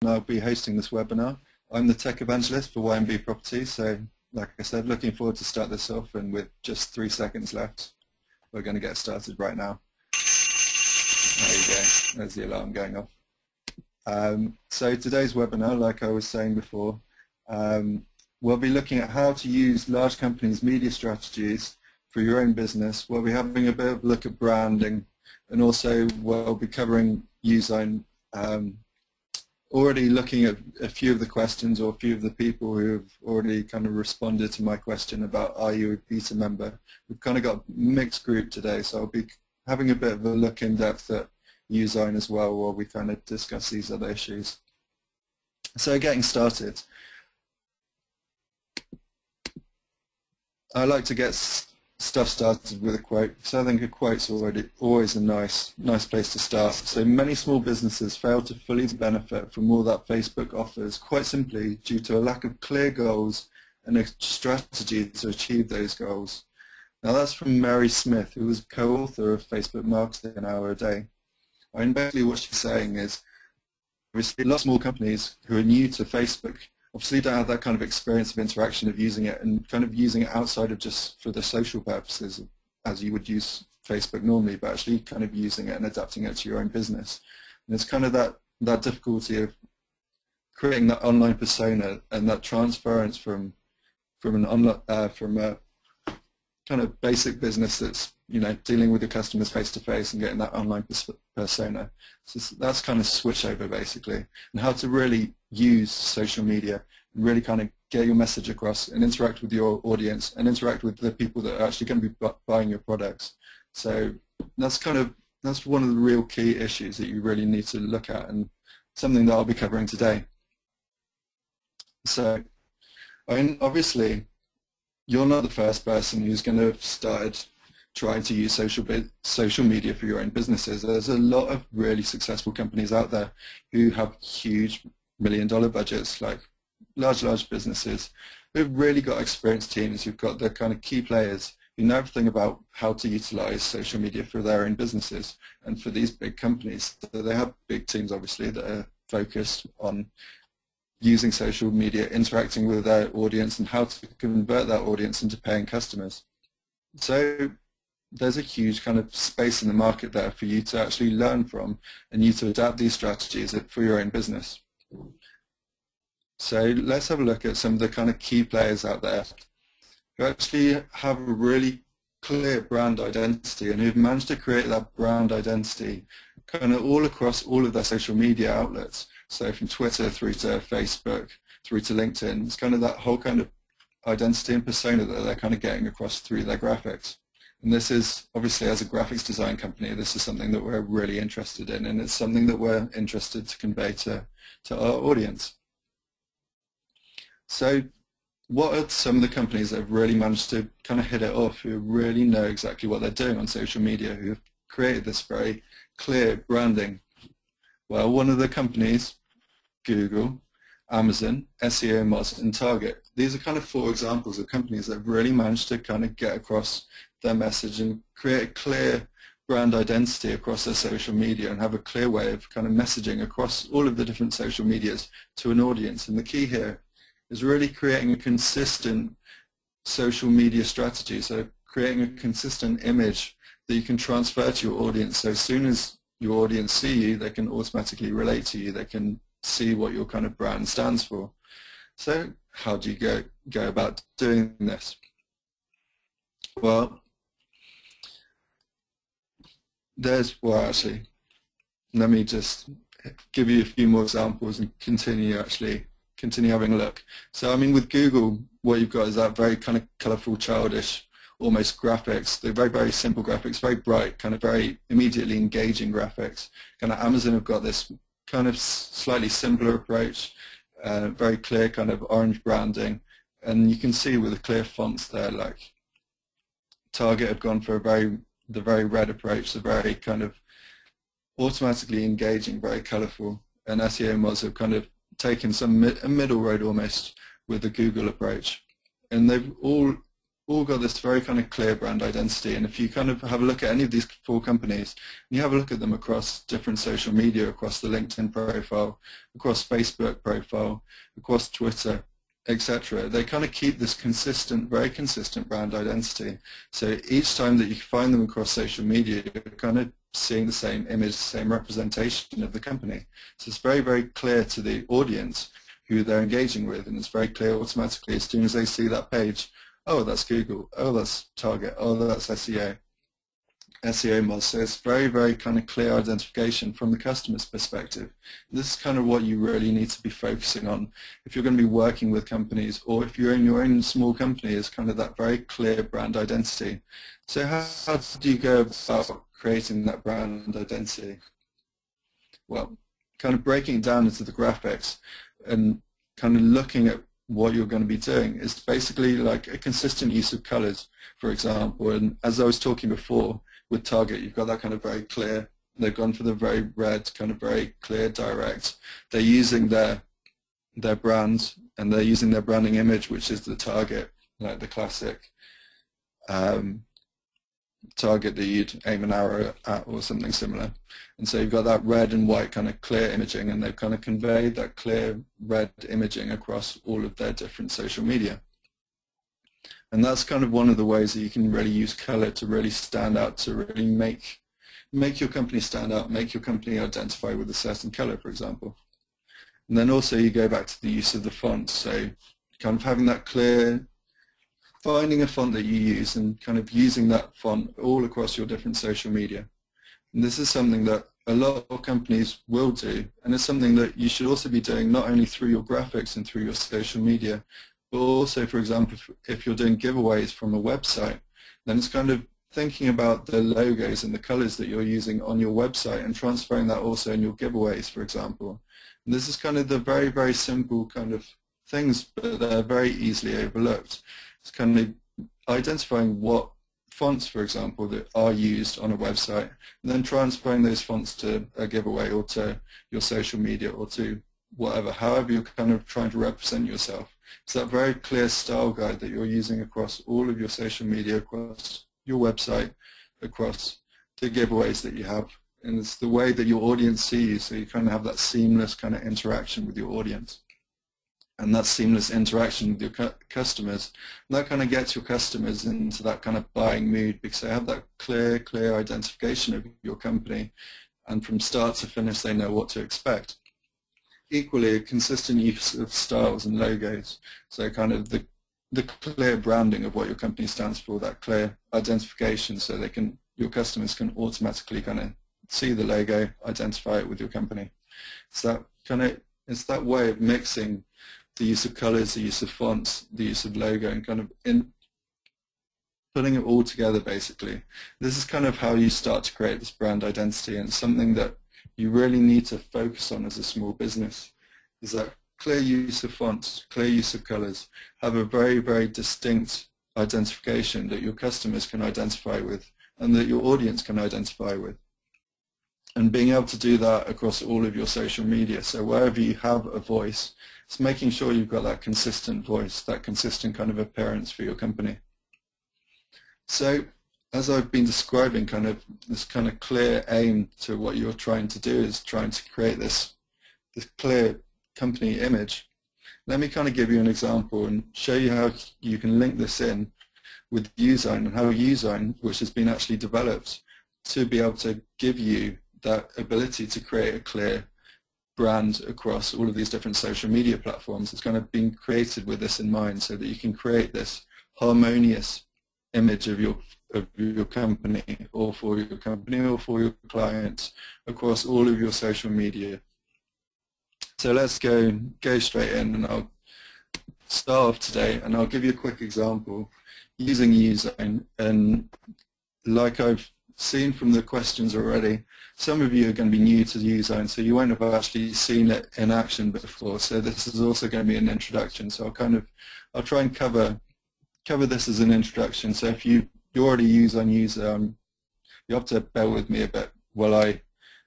I'll be hosting this webinar. I'm the tech evangelist for YMB Properties, so like I said, looking forward to start this off, and with just 3 seconds left, we're going to get started right now. There you go, there's the alarm going off. So today's webinar, like I was saying before, we'll be looking at how to use large companies' media strategies for your own business. We'll be having a bit of a look at branding, and also we'll be covering Youzign, already looking at a few of the questions, or a few of the people who have already kind of responded to my question about are you a beta member. We've kind of got a mixed group today, so I'll be having a bit of a look in depth at Youzign as well while we kind of discuss these other issues. So getting started, I like to get stuff started with a quote, so I think a quote's always a nice place to start. So many small businesses fail to fully benefit from all that Facebook offers, quite simply due to a lack of clear goals and a strategy to achieve those goals. Now that's from Mary Smith, who was co-author of Facebook Marketing an Hour a Day. I mean, basically what she's saying is, obviously, a lot of small companies who are new to Facebook obviously don't have that kind of experience of interaction of using it, and kind of using it outside of just for the social purposes as you would use Facebook normally, but actually kind of using it and adapting it to your own business. And it's kind of that difficulty of creating that online persona and that transference from a kind of basic business that's, you know, dealing with your customers face to face and getting that online persona. So that's kind of switch over basically, and how to really use social media and really kind of get your message across and interact with your audience and interact with the people that are actually going to be buying your products. So that's one of the real key issues that you really need to look at, and something that I'll be covering today. So, I mean, obviously, you're not the first person who's going to have started trying to use social media for your own businesses. There's a lot of really successful companies out there who have huge million-dollar budgets, like large businesses, who've really got experienced teams, who've got the kind of key players who know everything about how to utilize social media for their own businesses. And for these big companies, so they have big teams obviously that are focused on using social media, interacting with their audience, and how to convert that audience into paying customers. So there's a huge kind of space in the market there for you to actually learn from, and you to adapt these strategies for your own business. So let's have a look at some of the kind of key players out there who actually have a really clear brand identity, and who've managed to create that brand identity kind of all across all of their social media outlets. So from Twitter through to Facebook, through to LinkedIn, it's kind of that whole kind of identity and persona that they're kind of getting across through their graphics. And this is, obviously, as a graphics design company, this is something that we're really interested in, and it's something that we're interested to convey to our audience. So what are some of the companies that have really managed to kind of hit it off, who really know exactly what they're doing on social media, who have created this very clear branding? Well, one of the companies, Google, Amazon, SEO Moz, and Target. These are kind of 4 examples of companies that have really managed to kind of get across their message and create a clear brand identity across their social media, and have a clear way of kind of messaging across all of the different social medias to an audience. And the key here is really creating a consistent social media strategy, so creating a consistent image that you can transfer to your audience. So as soon as your audience see you, they can automatically relate to you, they can see what your kind of brand stands for. So how do you go about doing this? Well, actually, let me just give you a few more examples and continue having a look. So I mean, with Google, what you've got is that very kind of colorful, childish, almost graphics. They're very simple graphics, very bright, kind of very immediately engaging graphics. Kind of Amazon have got this kind of slightly simpler approach, very clear kind of orange branding, and you can see with the clear fonts there, like Target have gone for the very red approach, the very kind of automatically engaging, very colorful, and SEO Moz have kind of taken a middle road almost with the Google approach, and they've all all got this very kind of clear brand identity. And if you kind of have a look at any of these 4 companies, and you have a look at them across different social media, across the LinkedIn profile, across Facebook profile, across Twitter, etc., they kind of keep this consistent, very consistent brand identity. So each time that you find them across social media, you're kind of seeing the same image, same representation of the company. So it's very, very clear to the audience who they're engaging with, and it's very clear automatically as soon as they see that page, oh, that's Google, oh, that's Target, oh, that's SEO mods. So it's very, very kind of clear identification from the customer's perspective. This is kind of what you really need to be focusing on if you're going to be working with companies, or if you're in your own small company, is kind of that very clear brand identity. So how do you go about creating that brand identity? Well, kind of breaking it down into the graphics and kind of looking at what you're going to be doing is basically like a consistent use of colors, for example. And as I was talking before, with Target, you've got that kind of very clear, they've gone for the very red, kind of very clear, direct. They're using their brand, and they're using their branding image, which is the Target, like the classic target that you'd aim an arrow at or something similar. And so you've got that red and white kind of clear imaging, and they've kind of conveyed that clear red imaging across all of their different social media. And that's kind of one of the ways that you can really use color to really stand out, to really make your company stand out, make your company identify with a certain color, for example. And then also you go back to the use of the font. So kind of having that clear, finding a font that you use and kind of using that font all across your different social media. And this is something that a lot of companies will do, and it's something that you should also be doing not only through your graphics and through your social media, but also, for example, if you're doing giveaways from a website, then it's kind of thinking about the logos and the colors that you're using on your website and transferring that also in your giveaways, for example. And this is kind of the very, very simple kind of things, but they're very easily overlooked. It's kind of identifying what fonts, for example, that are used on a website, and then transferring those fonts to a giveaway or to your social media or to whatever, however you're kind of trying to represent yourself. It's that very clear style guide that you're using across all of your social media, across your website, across the giveaways that you have. And it's the way that your audience sees you, so you kind of have that seamless kind of interaction with your audience. And that seamless interaction with your customers, and that kind of gets your customers into that kind of buying mood because they have that clear identification of your company, and from start to finish they know what to expect. Equally, a consistent use of styles and logos, so kind of the clear branding of what your company stands for, that clear identification, so your customers can automatically kind of see the logo, identify it with your company. So it's that way of mixing the use of colors, the use of fonts, the use of logo, and kind of putting it all together basically. This is kind of how you start to create this brand identity, and something that you really need to focus on as a small business is that clear use of fonts, clear use of colors, have a very, very distinct identification that your customers can identify with and that your audience can identify with. And being able to do that across all of your social media, so wherever you have a voice, it's making sure you've got that consistent voice, that consistent kind of appearance for your company. So as I've been describing, kind of this kind of clear aim to what you're trying to do is trying to create this clear company image. Let me kind of give you an example and show you how you can link this in with Youzign, and how Youzign, which has been actually developed to be able to give you that ability to create a clear brand across all of these different social media platforms. It's kind of been created with this in mind, so that you can create this harmonious image of your company, or for your company, or for your clients across all of your social media. So let's go straight in, and I'll start off today, and I'll give you a quick example using Youzign. And like I've seen from the questions already, some of you are going to be new to Youzign, so you won't have actually seen it in action before. So this is also going to be an introduction. So I'll try and cover this as an introduction. So if you're already Youzign user, you have to bear with me a bit while I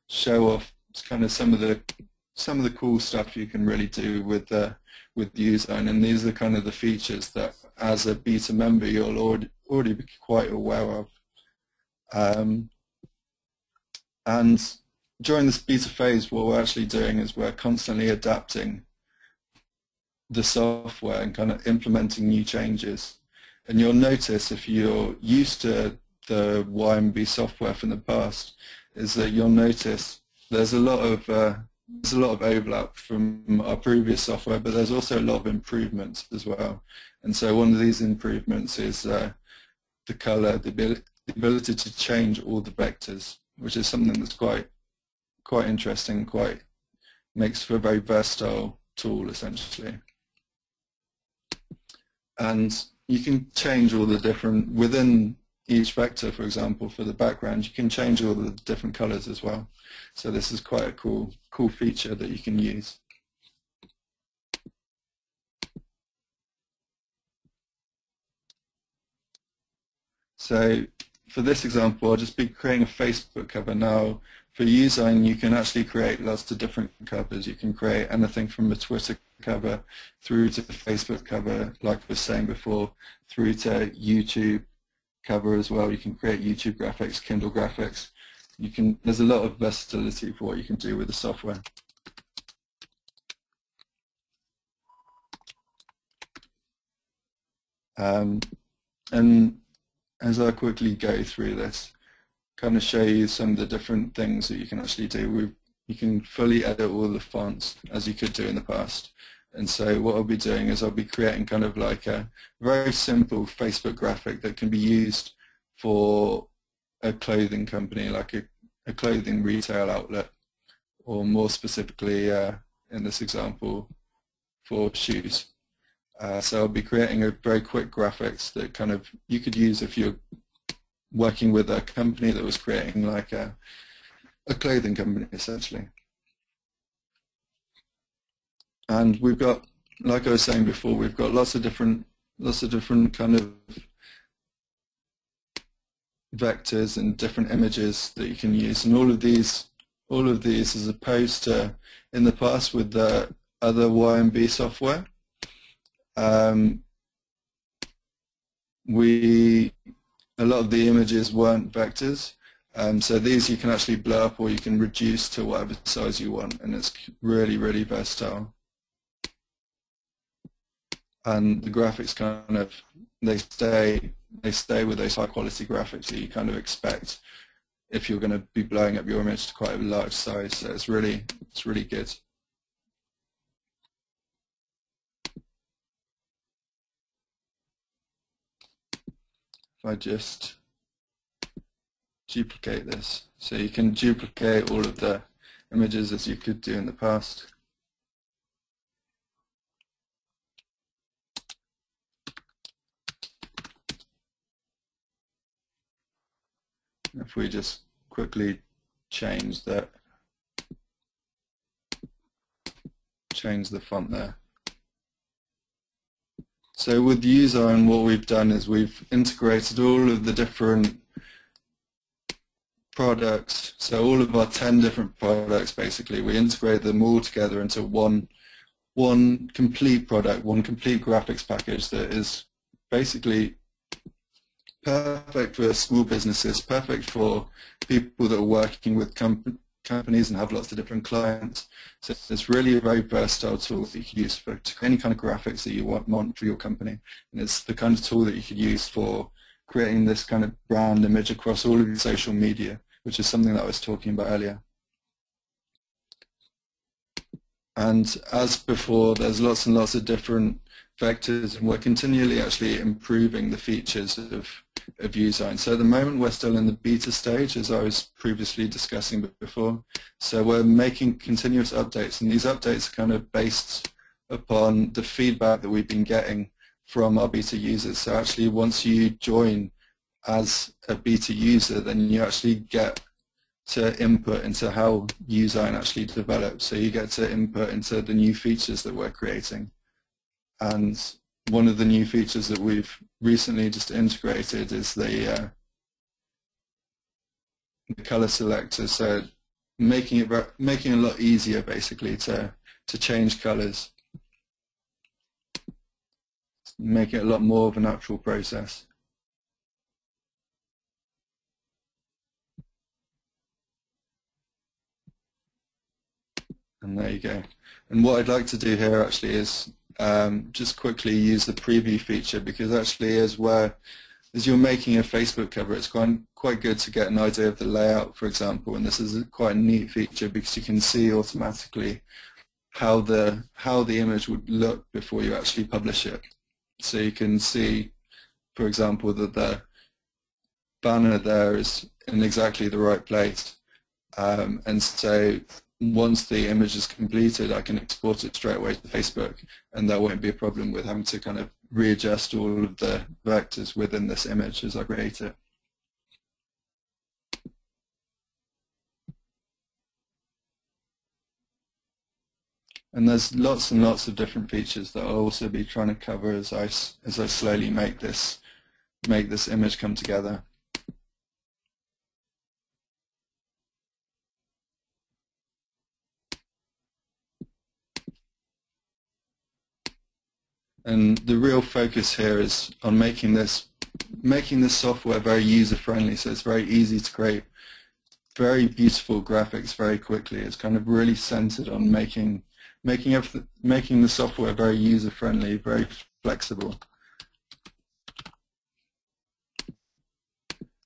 show off kind of some of the cool stuff you can really do with Youzign. And these are kind of the features that as a beta member you'll already be quite aware of. And during this beta phase, what we're actually doing is we're constantly adapting the software and kind of implementing new changes. And you'll notice, if you're used to the YMB software from the past, is that you'll notice there's a lot of overlap from our previous software, but there's also a lot of improvements as well. And so one of these improvements is the color, the ability to change all the vectors, which is something that's quite interesting, makes for a very versatile tool essentially. And you can change all the different, within each vector, for example, for the background, you can change all the different colors as well. So this is quite a cool feature that you can use. So for this example, I'll just be creating a Facebook cover. Now, for Youzign, you can actually create lots of different covers. You can create anything from a Twitter cover through to the Facebook cover, like I was saying before, through to YouTube cover as well. You can create YouTube graphics, Kindle graphics. There's a lot of versatility for what you can do with the software. And as I quickly go through this, kind of show you some of the different things that you can actually do. You can fully edit all the fonts as you could do in the past. And so what I'll be doing is I'll be creating kind of like a very simple Facebook graphic that can be used for a clothing company, like a clothing retail outlet, or more specifically in this example for shoes. So I'll be creating a very quick graphics that kind of you could use if you're working with a company that was creating like a clothing company essentially. And we've got, like I was saying before, we've got lots of different kind of vectors and different images that you can use, and all of these as opposed to in the past with the other YMB software, a lot of the images weren't vectors, so these you can actually blow up or you can reduce to whatever size you want, and it's really versatile. And the graphics kind of, they stay with those high quality graphics that you kind of expect if you're going to be blowing up your image to quite a large size. So it's really good. If I just duplicate this, so you can duplicate all of the images as you could do in the past. If we just quickly change the font there. So with Youzign, what we've done is we've integrated all of the different products. So all of our 10 different products, basically, we integrate them all together into one complete product, one complete graphics package that is basically perfect for small businesses, perfect for people that are working with companies and have lots of different clients. So it's really a very versatile tool that you can use for any kind of graphics that you want for your company. And it's the kind of tool that you could use for creating this kind of brand image across all of your social media, which is something that I was talking about earlier. And as before, there's lots and lots of different vectors, and we're continually actually improving the features of Youzign. So at the moment we're still in the beta stage, as I was previously discussing before. So we're making continuous updates, and these updates are kind of based upon the feedback that we've been getting from our beta users. So actually once you join as a beta user, then you actually get to input into how Youzign actually develops. So you get to input into the new features that we're creating. And one of the new features that we've recently just integrated is the color selector. So making it a lot easier, basically, to change colors. make it a lot more of a natural process. And there you go. And what I'd like to do here actually is just quickly use the preview feature, because actually as you're making a Facebook cover, it's quite good to get an idea of the layout, for example. And this is quite a neat feature because you can see automatically how the image would look before you actually publish it. So you can see, for example, that the banner there is in exactly the right place. And so once the image is completed, I can export it straight away to Facebook, and there won't be a problem with having to kind of readjust all of the vectors within this image as I create it. And there's lots and lots of different features that I'll also be trying to cover as I slowly make this image come together. And the real focus here is on making this software very user-friendly, so it's very easy to create very beautiful graphics very quickly. It's kind of really centered on making the software very user-friendly, very flexible,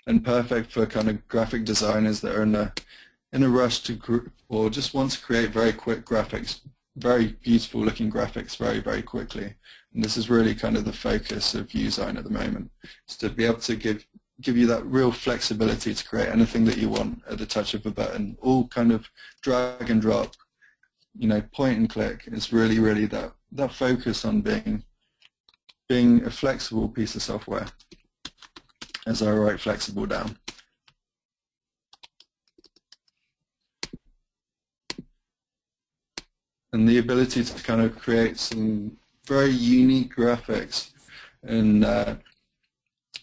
and perfect for kind of graphic designers that are in a rush to or just want to create very quick graphics, very beautiful looking graphics very, very quickly. And this is really kind of the focus of Youzign at the moment, is to be able to give you that real flexibility to create anything that you want at the touch of a button. All kind of drag and drop, point and click. Is really, really that focus on being a flexible piece of software, as I write flexible down. And the ability to kind of create some very unique graphics, and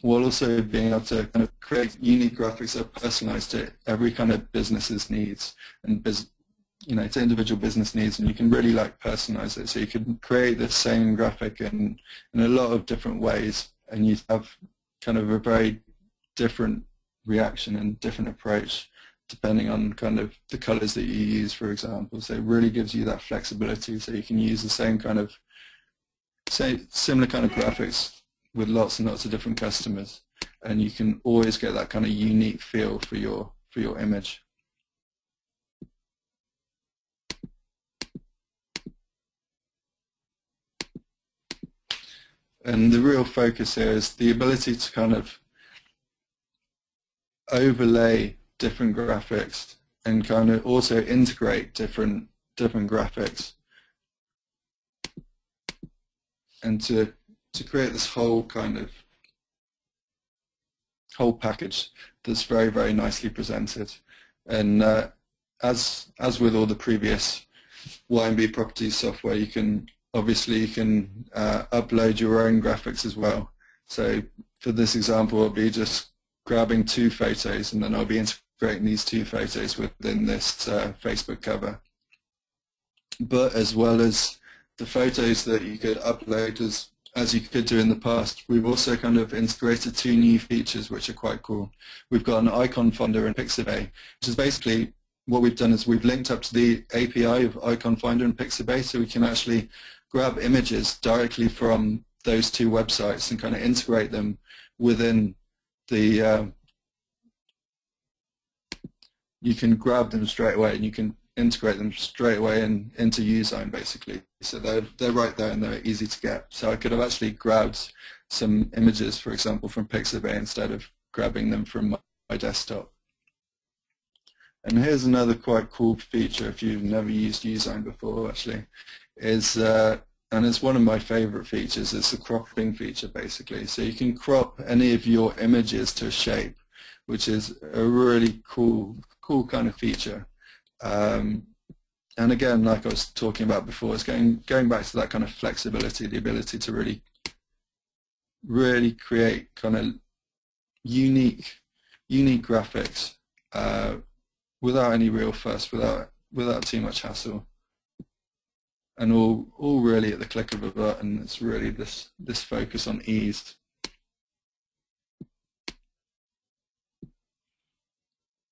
while also being able to kind of create unique graphics that are personalized to every kind of business's needs and to individual business needs, and you can really personalize it. So you can create the same graphic in a lot of different ways, and you have kind of a very different reaction and different approach depending on kind of the colors that you use, for example. So it really gives you that flexibility, so you can use the same kind of, similar kind of graphics with lots and lots of different customers, and you can always get that kind of unique feel for your image. And the real focus here is the ability to kind of overlay different graphics and kind of also integrate different graphics, and to create this whole package that's very, very nicely presented. And as with all the previous YMB properties software, you can upload your own graphics as well. So for this example, I'll be just grabbing 2 photos, and then I'll be integrating these 2 photos within this Facebook cover. But as well as the photos that you could upload as you could do in the past, we've also kind of integrated 2 new features which are quite cool. We've got an icon finder in Pixabay, which is basically what we've done is we've linked up to the API of icon finder in Pixabay, so we can actually grab images directly from those 2 websites and kind of integrate them within the you can grab them straight away, and you can integrate them straight away into Youzign, basically. So they're right there and they're easy to get. So I could have actually grabbed some images, for example, from Pixabay instead of grabbing them from my desktop. And here's another quite cool feature if you've never used Youzign before, actually, and it's one of my favorite features. It's the cropping feature, basically. So you can crop any of your images to a shape, which is a really cool kind of feature. And again, like I was talking about before, it's going back to that kind of flexibility, the ability to really create kind of unique graphics without any real fuss, without too much hassle. and all really at the click of a button. It's really this focus on ease.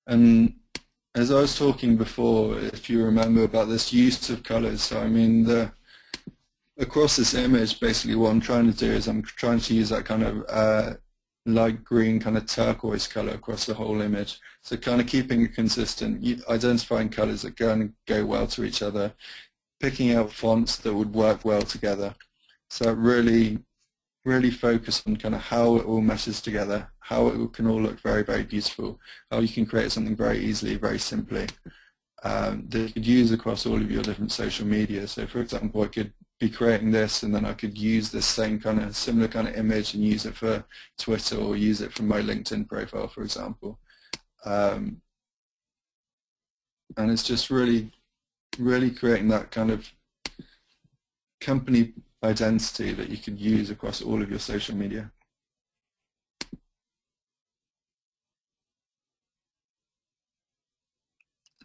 And as I was talking before, if you remember about this use of colors, so I mean across this image, basically what I'm trying to do is I'm trying to use that kind of light green kind of turquoise color across the whole image. So kind of keeping it consistent, identifying colors that go well to each other, picking out fonts that would work well together. So really focus on kind of how it all meshes together, how it can all look very, very beautiful, how you can create something very easily, very simply, that you could use across all of your different social media. So for example, I could be creating this and then I could use this same kind of similar kind of image and use it for Twitter or use it for my LinkedIn profile, for example. And it's just really creating that kind of company identity that you could use across all of your social media.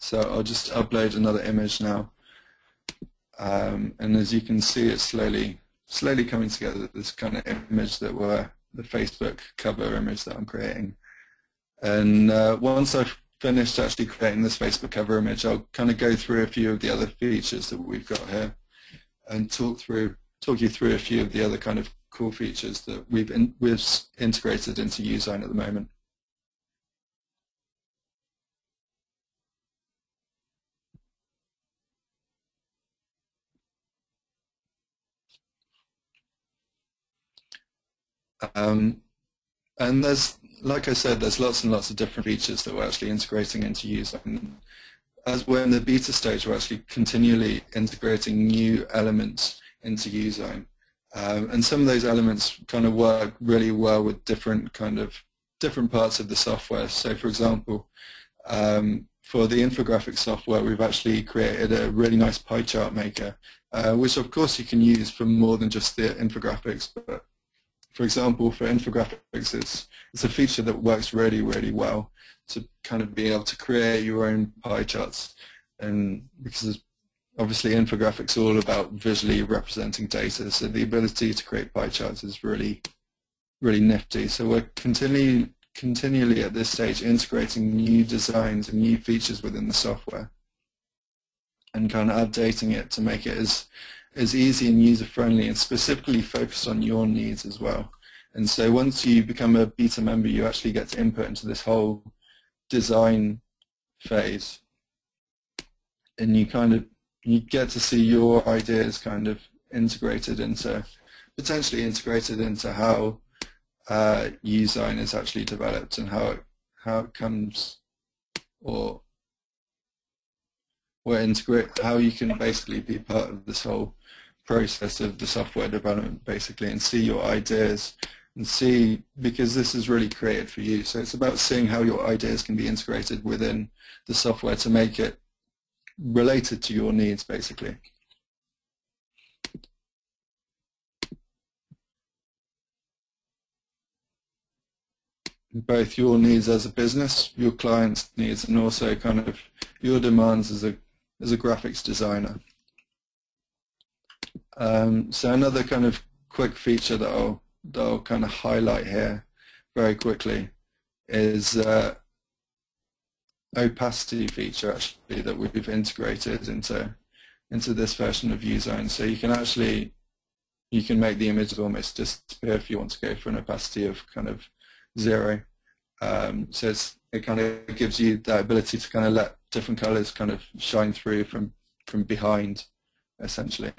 So I'll just upload another image now. And as you can see, it's slowly coming together, this kind of image that were the Facebook cover image that I'm creating. And once I've finished actually creating this Facebook cover image, I'll kind of go through a few of the other features that we've got here and talk you through a few of the other kind of cool features that we've integrated into Youzign at the moment. And there's, like I said, there's lots and lots of different features that we're actually integrating into Youzign. As we're in the beta stage, we're actually continually integrating new elements into Youzign. And some of those elements kind of work really well with different parts of the software. So for example, for the infographic software, we've actually created a really nice pie chart maker, which of course you can use for more than just the infographics. But for example, for infographics, it's a feature that works really, really well to kind of be able to create your own pie charts. And because obviously infographics are all about visually representing data, so the ability to create pie charts is really, really nifty. So we're continually at this stage integrating new designs and new features within the software and kind of updating it to make it as easy and user-friendly and specifically focused on your needs as well. And so once you become a beta member, you actually get to input into this whole design phase, and you get to see your ideas kind of potentially integrated into how Youzign is actually developed and how it comes, or how you can basically be part of this whole process of the software development basically and see your ideas and see, because this is really created for you. So it's about seeing how your ideas can be integrated within the software to make it related to your needs basically. Both your needs as a business, your clients' needs, and also kind of your demands as a graphics designer. So another kind of quick feature that I'll kind of highlight here very quickly is opacity feature actually that we've integrated into this version of Youzign. So you can make the images almost disappear if you want to go for an opacity of kind of 0. So it kind of gives you that ability to kind of let different colors kind of shine through from behind, essentially.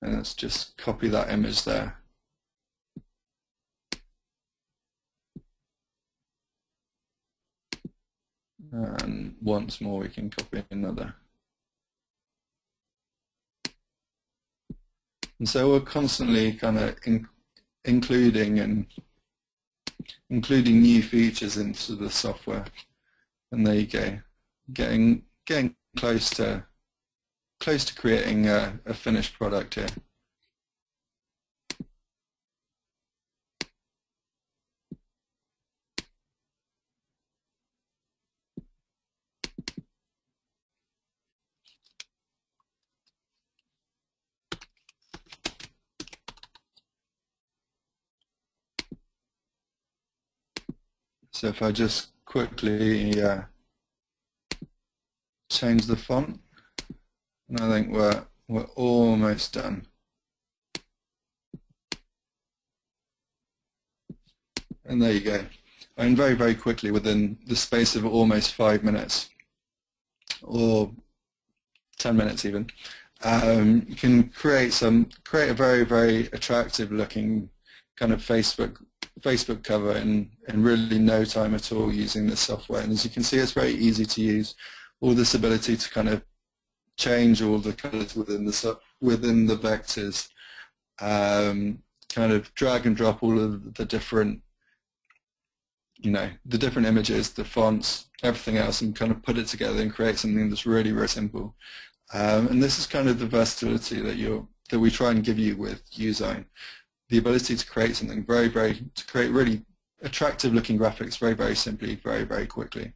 And let's just copy that image there. And once more we can copy another. And so we're constantly kind of including new features into the software. And there you go, getting close to creating a finished product here. So if I just quickly change the font, and I think we're almost done. And there you go. And very, very quickly, within the space of almost 5 minutes, or 10 minutes even, you can create a very, very attractive looking kind of Facebook cover in really no time at all using this software. And as you can see, it's very easy to use. All this ability to kind of change all the colors within the vectors, kind of drag and drop all of the different, the different images, the fonts, everything else, and kind of put it together and create something that's really, really simple. And this is kind of the versatility that we try and give you with Youzign. The ability to create something to create really attractive looking graphics very, very simply, very, very quickly.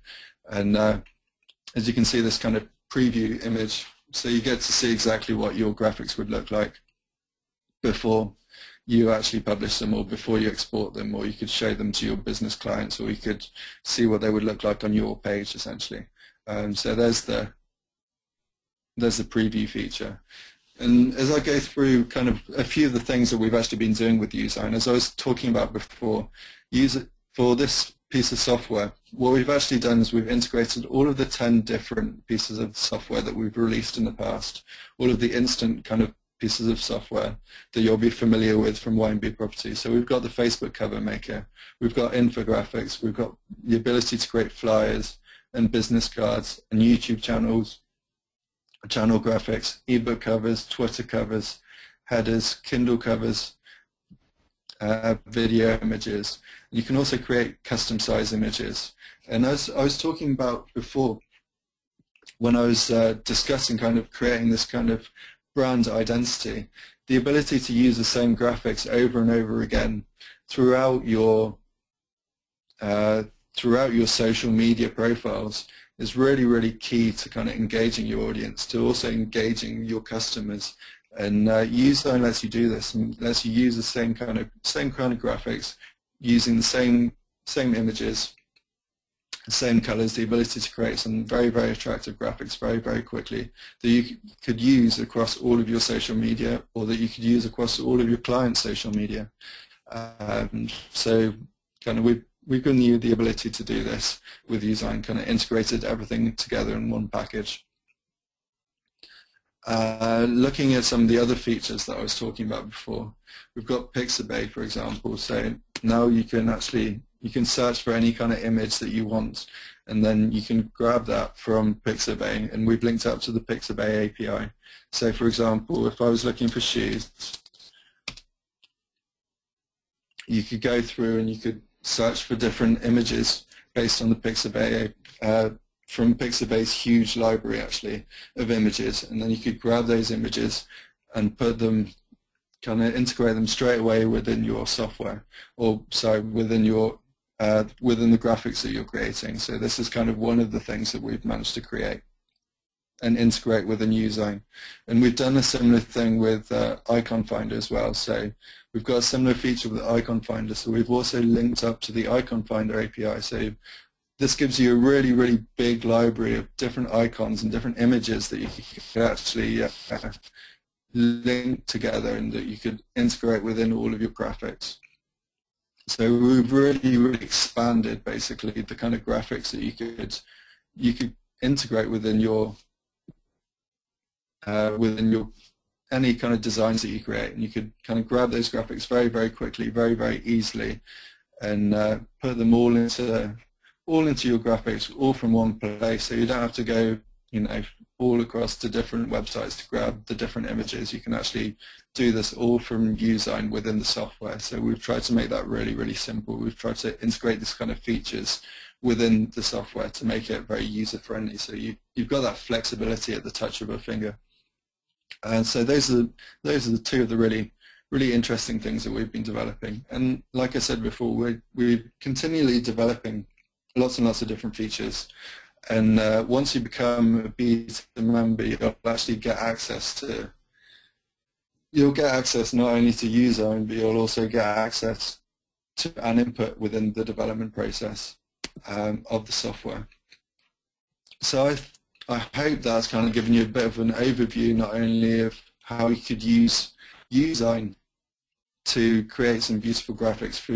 And as you can see, this kind of preview image, so you get to see exactly what your graphics would look like before you actually publish them, or before you export them, or you could show them to your business clients, or you could see what they would look like on your page, essentially. So there's the preview feature. And as I go through kind of a few of the things that we've actually been doing with Youzign, as I was talking about before, for this piece of software, what we've actually done is we've integrated all of the 10 different pieces of software that we've released in the past, all of the instant kind of pieces of software that you'll be familiar with from YB Properties. So we've got the Facebook cover maker, we've got infographics, we've got the ability to create flyers and business cards and YouTube channels, channel graphics, ebook covers, Twitter covers, headers, Kindle covers, video images. You can also create custom size images. And as I was talking about before, when I was discussing kind of creating this kind of brand identity, the ability to use the same graphics over and over again throughout your social media profiles is really, really key to kind of engaging your audience, to also engaging your customers. And Youzign lets you do this, and lets you use the same kind of graphics, using the same images, the same colors, the ability to create some very, very attractive graphics very, very quickly that you could use across all of your social media, or that you could use across all of your clients' social media. So kind of we've given you the ability to do this with Youzign, kind of integrated everything together in one package. Looking at some of the other features that I was talking about before, we've got Pixabay, for example. So now you can search for any kind of image that you want, and then you can grab that from Pixabay, and we've linked up to the Pixabay API. So for example, if I was looking for shoes, you could go through and you could search for different images based on the Pixabay, from Pixabay's huge library actually of images, and then you could grab those images and put them, kind of integrate them straight away within your software, or sorry, within the graphics that you're creating. So this is kind of one of the things that we've managed to create and integrate within Youzign. And we've done a similar thing with Icon Finder as well. So we've got a similar feature with Icon Finder. So we've also linked up to the Icon Finder API. So this gives you a really, really big library of different icons and different images that you can actually link together and that you could integrate within all of your graphics. So we've really, really expanded basically the kind of graphics that you could integrate within your any kind of designs that you create, and you could kind of grab those graphics very, very quickly, very, very easily, and put them all into your graphics, all from one place. So you don't have to go, all across to different websites to grab the different images. You can actually do this all from Youzign within the software. So we've tried to make that really, really simple. We've tried to integrate this kind of features within the software to make it very user-friendly. So you've got that flexibility at the touch of a finger. And so those are the two of the really, really interesting things that we've been developing. And like I said before, we're continually developing lots and lots of different features. And once you become a beta member, you'll actually get access not only to Youzign, but you'll also get access to an input within the development process. of the software. So I hope that's kind of given you a bit of an overview, not only of how you could use Youzign to create some beautiful graphics for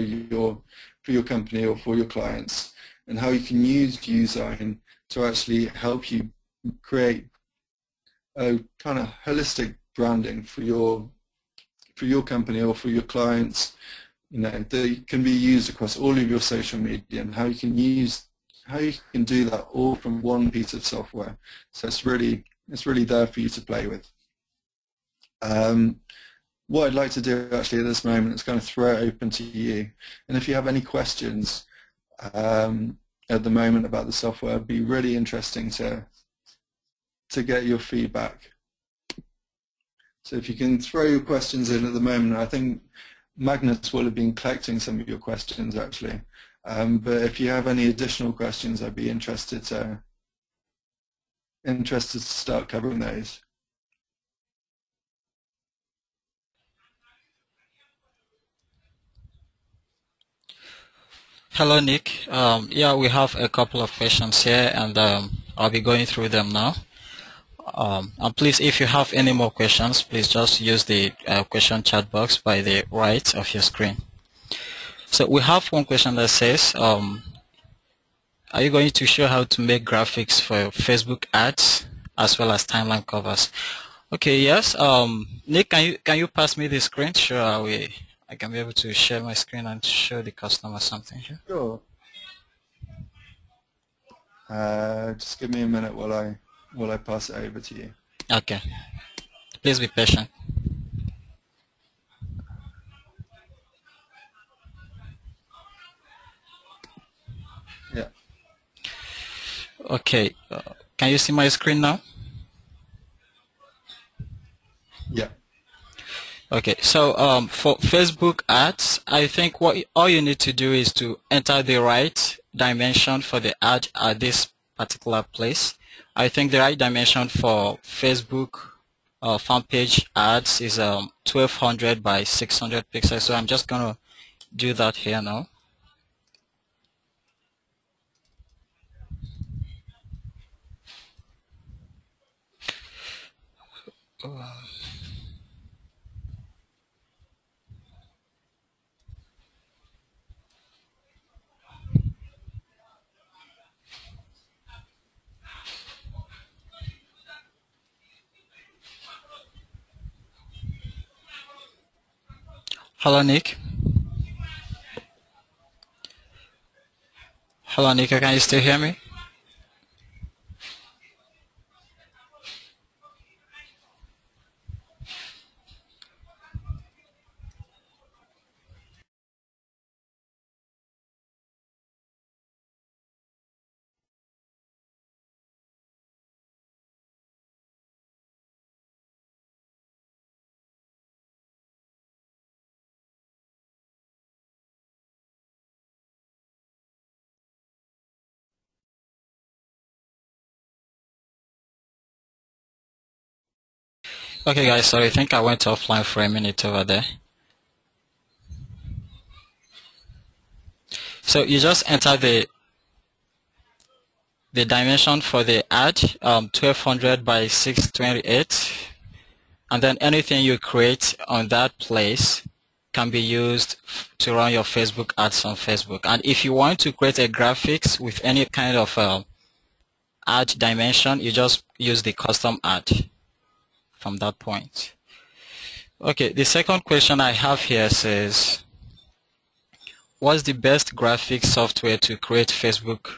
your company or for your clients, and how you can use Youzign to actually help you create a kind of holistic branding for your company or for your clients, that can be used across all of your social media, and how you can do that all from one piece of software. So it's really there for you to play with. What I'd like to do actually at this moment is kind of throw it open to you, and if you have any questions at the moment about the software, it'd be really interesting to get your feedback. So if you can throw your questions in at the moment, I think Magnus will have been collecting some of your questions actually. But if you have any additional questions, I'd be interested to start covering those. Hello, Nick. Yeah, we have a couple of questions here, and I'll be going through them now. And please, if you have any more questions, please just use the question chat box by the right of your screen. So we have one question that says, are you going to show how to make graphics for Facebook ads as well as timeline covers? Okay, yes. Nick, can you pass me the screen? Sure, I can be able to share my screen and show the customer something here. Sure. Just give me a minute while I pass it over to you. Okay. Please be patient. Yeah. Okay. Can you see my screen now? Yeah. Okay, so for Facebook ads, I think all you need to do is to enter the right dimension for the ad at this particular place. I think the right dimension for Facebook fan page ads is 1200 by 600 pixels. So I'm just gonna do that here now. Hello, Nick. Hello, Nick. Can you still hear me? Okay, guys. Sorry, I think I went offline for a minute over there. So you just enter the dimension for the ad, 1200 by 628, and then anything you create on that place can be used to run your Facebook ads on Facebook. And if you want to create a graphics with any kind of ad dimension, you just use the custom ad from that point. Okay, the second question I have here says, what's the best graphics software to create Facebook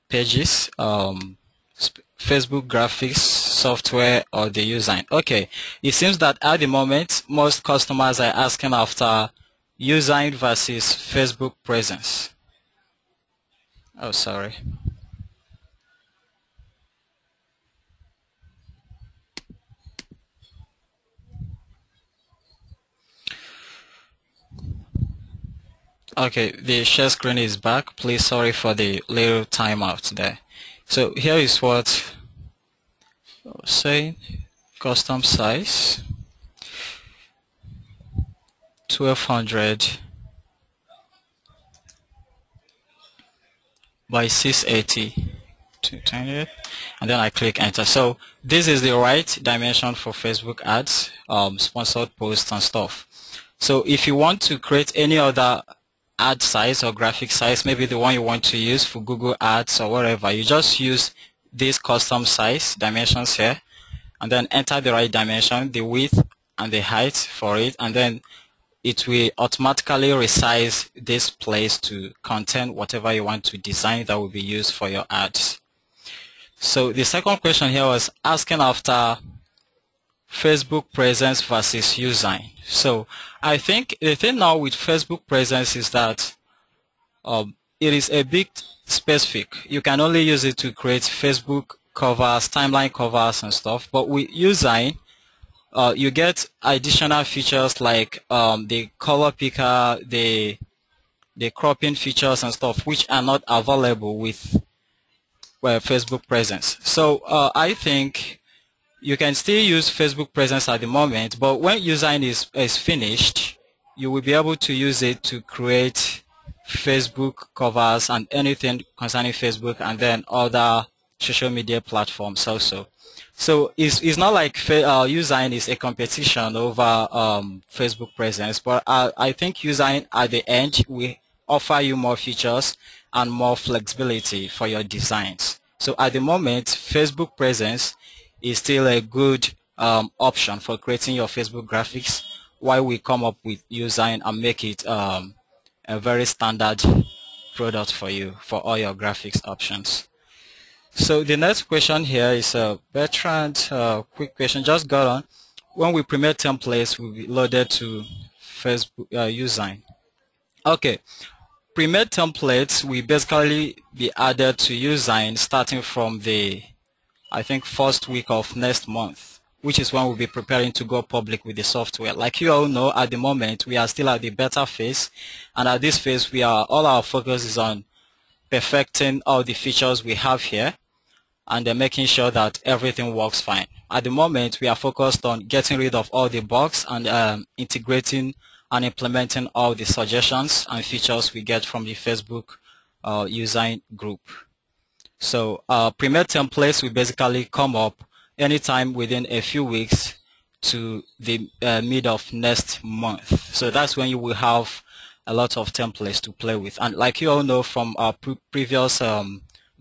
pages? Facebook graphics software or the Youzign? Okay, it seems that at the moment most customers are asking after Youzign versus Facebook presence. Oh, sorry. Okay, the share screen is back. Please, sorry for the little timeout there. So here is what I was saying. Custom size 1200 by 680 to 28, and then I click enter. So this is the right dimension for Facebook ads, sponsored posts and stuff. So if you want to create any other ad size or graphic size, maybe the one you want to use for Google Ads or whatever, you just use this custom size dimensions here, and then enter the right dimension, the width and the height for it, and then it will automatically resize this place to contain whatever you want to design that will be used for your ads. So the second question here was asking after Facebook presence versus Youzign. So I think the thing now with Facebook presence is that it is a bit specific. You can only use it to create Facebook covers, timeline covers and stuff. But with Youzign, you get additional features like the color picker, the cropping features and stuff, which are not available with Facebook presence. So I think you can still use Facebook presence at the moment, but when Youzign is finished, you will be able to use it to create Facebook covers and anything concerning Facebook and then other social media platforms also. So it's not like Youzign is a competition over Facebook presence, but I think Youzign at the end will offer you more features and more flexibility for your designs. So at the moment, Facebook presence is still a good option for creating your Facebook graphics, while we come up with Youzign and make it a very standard product for you for all your graphics options. So the next question here is Bertrand, quick question, just got on. When we premiere templates will be loaded to Facebook Youzign. Okay, premiere templates will basically be added to Youzign starting from the, I think, first week of next month, which is when we'll be preparing to go public with the software. Like you all know, at the moment, we are still at the beta phase, and at this phase, all our focus is on perfecting all the features we have here, and then making sure that everything works fine. At the moment, we are focused on getting rid of all the bugs and integrating and implementing all the suggestions and features we get from the Facebook Youzign group. So premiere templates will basically come up anytime within a few weeks to the mid of next month. So that's when you will have a lot of templates to play with. And like you all know from our previous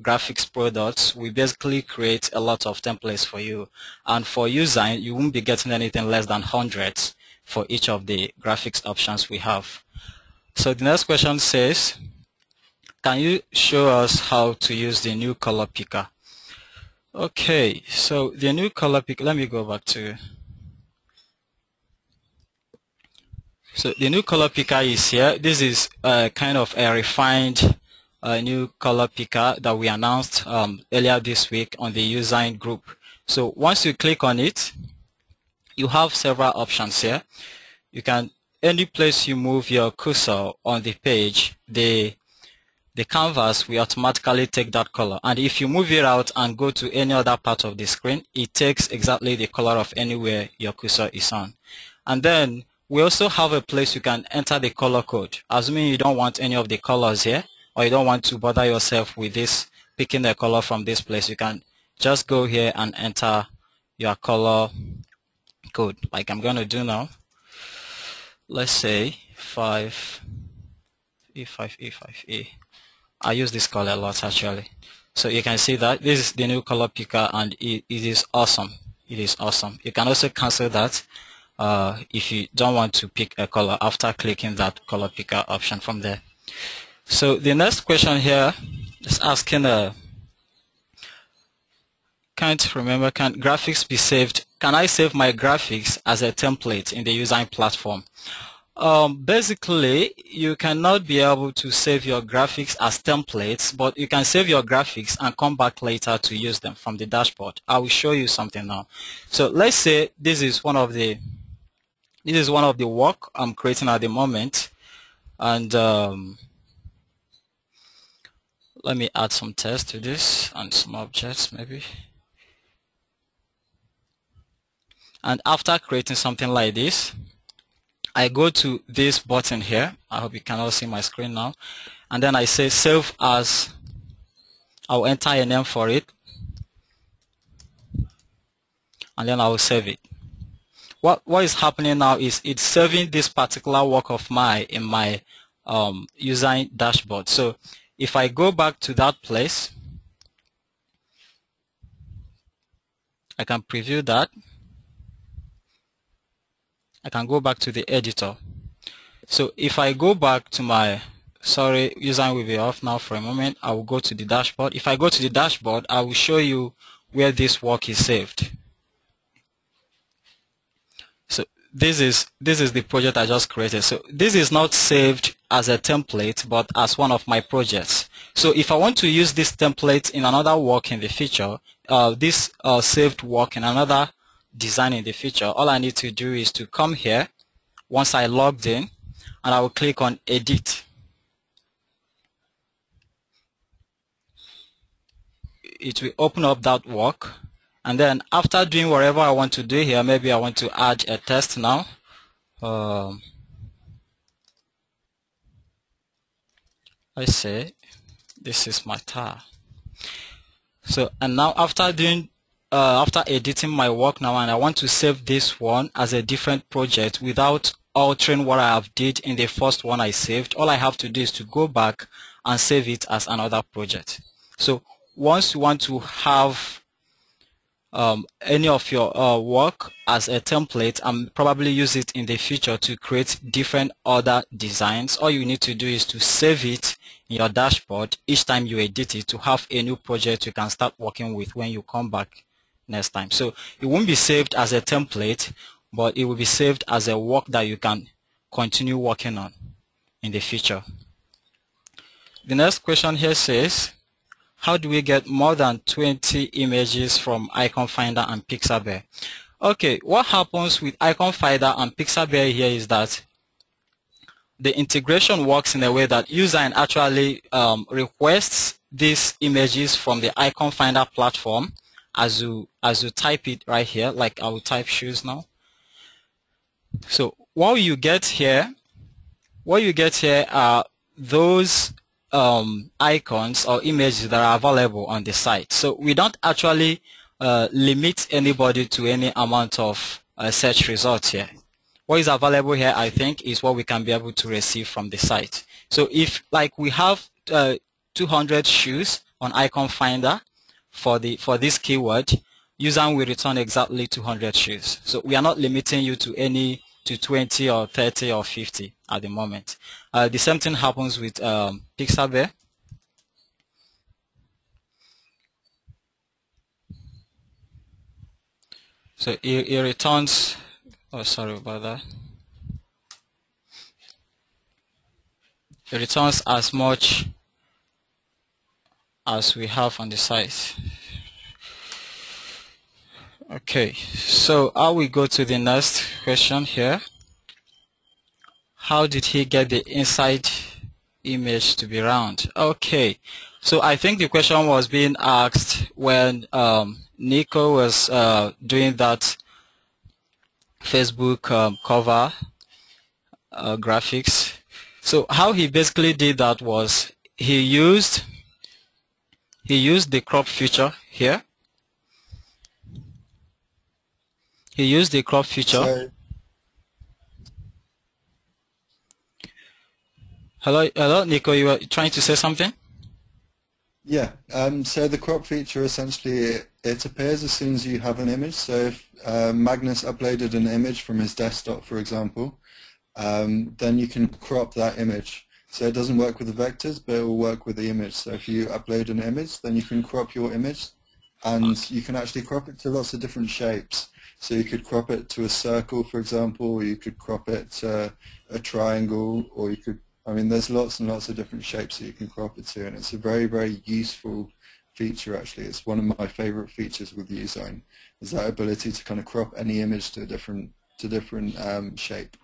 graphics products, we basically create a lot of templates for you. And for Youzign, you won't be getting anything less than hundreds for each of the graphics options we have. So the next question says, can you show us how to use the new color picker? Okay, so the new color picker, let me go back to, so the new color picker is here. This is kind of a refined new color picker that we announced earlier this week on the Youzign group. So once you click on it, you have several options here. You can, any place you move your cursor on the page, the canvas will automatically take that color, and if you move it out and go to any other part of the screen, it takes exactly the color of anywhere your cursor is on. And then we also have a place you can enter the color code, assuming you don't want any of the colors here, or you don't want to bother yourself with this, picking the color from this place. You can just go here and enter your color code, like I'm going to do now. Let's say 5E5E5E. I use this color a lot actually. So you can see that this is the new color picker, and it is awesome. It is awesome. You can also cancel that if you don't want to pick a color after clicking that color picker option from there. So the next question here is asking, can't remember, can graphics be saved? Can I save my graphics as a template in the Youzign platform? Basically, you cannot be able to save your graphics as templates, but you can save your graphics and come back later to use them from the dashboard. I will show you something now. So let's say this is one of the work I'm creating at the moment, and let me add some text to this and some objects maybe. And after creating something like this, I go to this button here. I hope you can all see my screen now. And then I say save as I'll enter a name for it, and then I will save it. What is happening now is it's saving this particular work of mine in my Youzign dashboard. So if I go back to that place, I can preview that. I can go back to the editor. So if I go back to my, sorry, Youzign will be off now for a moment. I will go to the dashboard. If I go to the dashboard, I will show you where this work is saved. So this is the project I just created. So this is not saved as a template, but as one of my projects. So if I want to use this template in another work in the future, this saved work in another design in the future, all I need to do is to come here once I logged in, and I will click on edit. It will open up that work, and then after doing whatever I want to do here, maybe I want to add a test now. I say this is my tar. So, and now after doing after editing my work now, and I want to save this one as a different project without altering what I have did in the first one I saved, all I have to do is to go back and save it as another project. So once you want to have any of your work as a template and probably use it in the future to create different other designs, all you need to do is to save it in your dashboard each time you edit it to have a new project you can start working with when you come back next time. So it won't be saved as a template, but it will be saved as a work that you can continue working on in the future. The next question here says, how do we get more than 20 images from Icon Finder and Pixabay? Okay, what happens with Icon Finder and Pixabay here is that the integration works in a way that Youzign actually requests these images from the Icon Finder platform as you type it right here. Like I will type shoes now. So what you get here are those icons or images that are available on the site. So we don't actually limit anybody to any amount of search results here. What is available here, I think, is what we can be able to receive from the site. So if like we have 200 shoes on Icon Finder for this keyword, Youzign will return exactly 200 shoes. So we are not limiting you to 20 or 30 or 50 at the moment. The same thing happens with Pixabay. So it returns, oh sorry about that. It returns as much as we have on the site. Okay, so I will go to the next question here. How did he get the inside image to be round? Okay, so I think the question was being asked when Nico was doing that Facebook cover graphics. So how he basically did that was he used the crop feature here. He used the crop feature. So, hello, Nico. You were trying to say something? yeah, so the crop feature essentially, it appears as soon as you have an image. So if Magnus uploaded an image from his desktop, for example, then you can crop that image. So it doesn't work with the vectors, but it will work with the image. So if you upload an image, then you can crop your image, and you can actually crop it to lots of different shapes. So you could crop it to a circle, for example, or you could crop it to a triangle, or you could, I mean, there's lots and lots of different shapes that you can crop it to, and it's a very, very useful feature, actually. It's one of my favorite features with Youzign, is that ability to kind of crop any image to a different shape.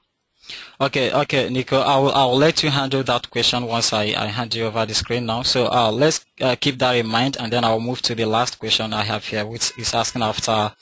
Okay, Nico, I will let you handle that question once I hand you over the screen now. So let's keep that in mind, and then I'll move to the last question I have here, which is asking after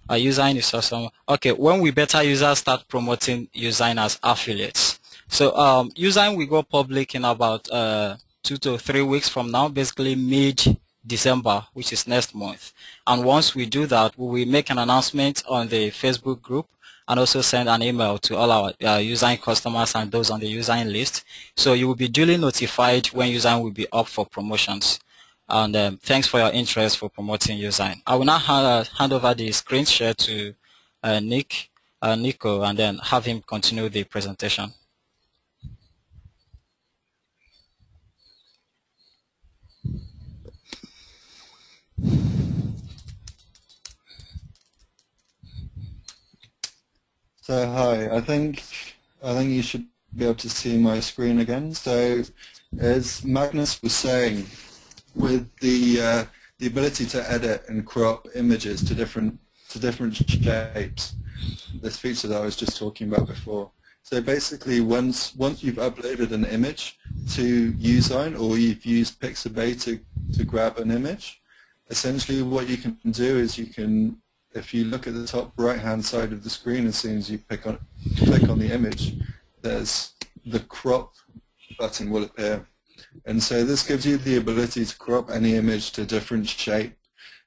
Youzign is awesome. Okay, when will beta users start promoting Youzign as affiliates? So Youzign will go public in about 2 to 3 weeks from now, basically mid December, which is next month. And once we do that, we will make an announcement on the Facebook group and also send an email to all our Youzign customers and those on the Youzign list. So you will be duly notified when Youzign will be up for promotions. And thanks for your interest for promoting Youzign. I will now hand over the screen share to Nico, and then have him continue the presentation. So hi, I think you should be able to see my screen again. So as Magnus was saying, with the ability to edit and crop images to different shapes, this feature that I was just talking about before. So basically, once you've uploaded an image to Youzign, or you've used Pixabay to grab an image, essentially what you can do is you can, if you look at the top right-hand side of the screen, as soon as you click on the image, there's the crop button will appear. And so this gives you the ability to crop any image to a different shape.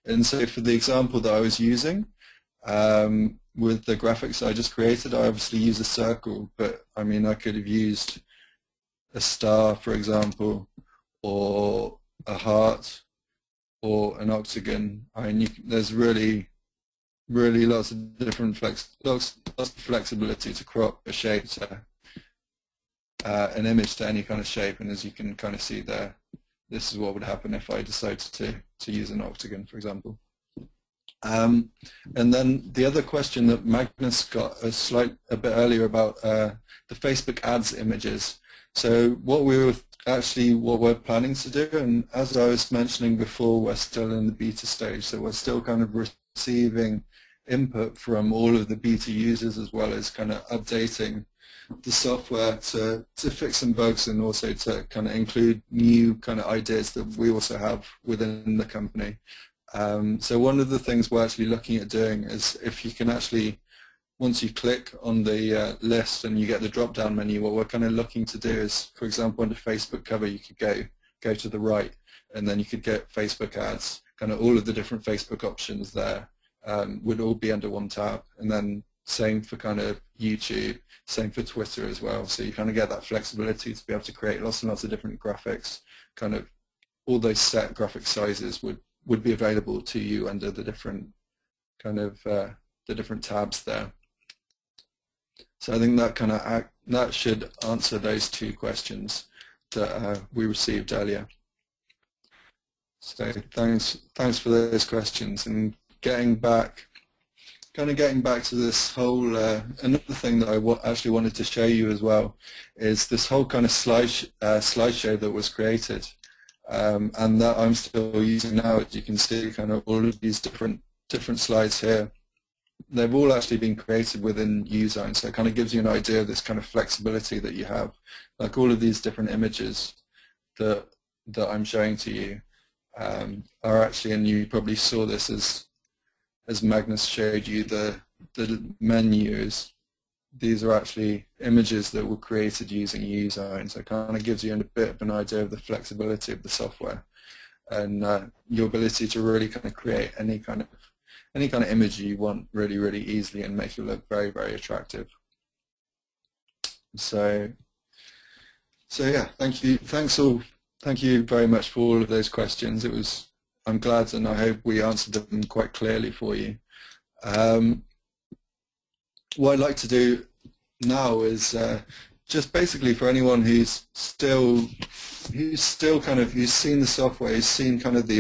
And so for the example that I was using, with the graphics I just created, I obviously use a circle, but I mean I could have used a star, for example, or a heart, or an octagon. I mean, there's really lots of different lots of flexibility to crop a shape to an image to any kind of shape, and as you can kind of see there, this is what would happen if I decided to use an octagon, for example. And then the other question that Magnus got a bit earlier about the Facebook ads images. So what we're planning to do, and as I was mentioning before, we're still in the beta stage, so we're still kind of receiving input from all of the beta users, as well as kind of updating the software to fix some bugs, and also to kind of include new kind of ideas that we also have within the company. So one of the things we're actually looking at doing is, if you can actually, once you click on the list and you get the drop-down menu, what we're kind of looking to do is, for example, on the Facebook cover, you could go to the right, and then you could get Facebook ads. Kind of all of the different Facebook options there would all be under one tab, and then same for kind of YouTube, same for Twitter as well. So you kind of get that flexibility to be able to create lots and lots of different graphics. Kind of all those set graphic sizes would be available to you under the different kind of the different tabs there. So I think that kind of that should answer those two questions that we received earlier. So thanks for those questions. And getting back to this whole another thing that I actually wanted to show you as well is this whole kind of slideshow that was created. And that I'm still using now. As you can see, kind of all of these different slides here, they've all actually been created within Youzign, so it kind of gives you an idea of this kind of flexibility that you have. Like all of these different images that I'm showing to you are actually, and you probably saw this as Magnus showed you the menus. These are actually images that were created using Youzign, so it kind of gives you a bit of an idea of the flexibility of the software and your ability to really kind of create any kind of image you want really easily and make it look very attractive. So yeah, thank you very much for all of those questions. I'm glad, and I hope we answered them quite clearly for you. What I'd like to do now is just basically for anyone who's seen the software, who's seen kind of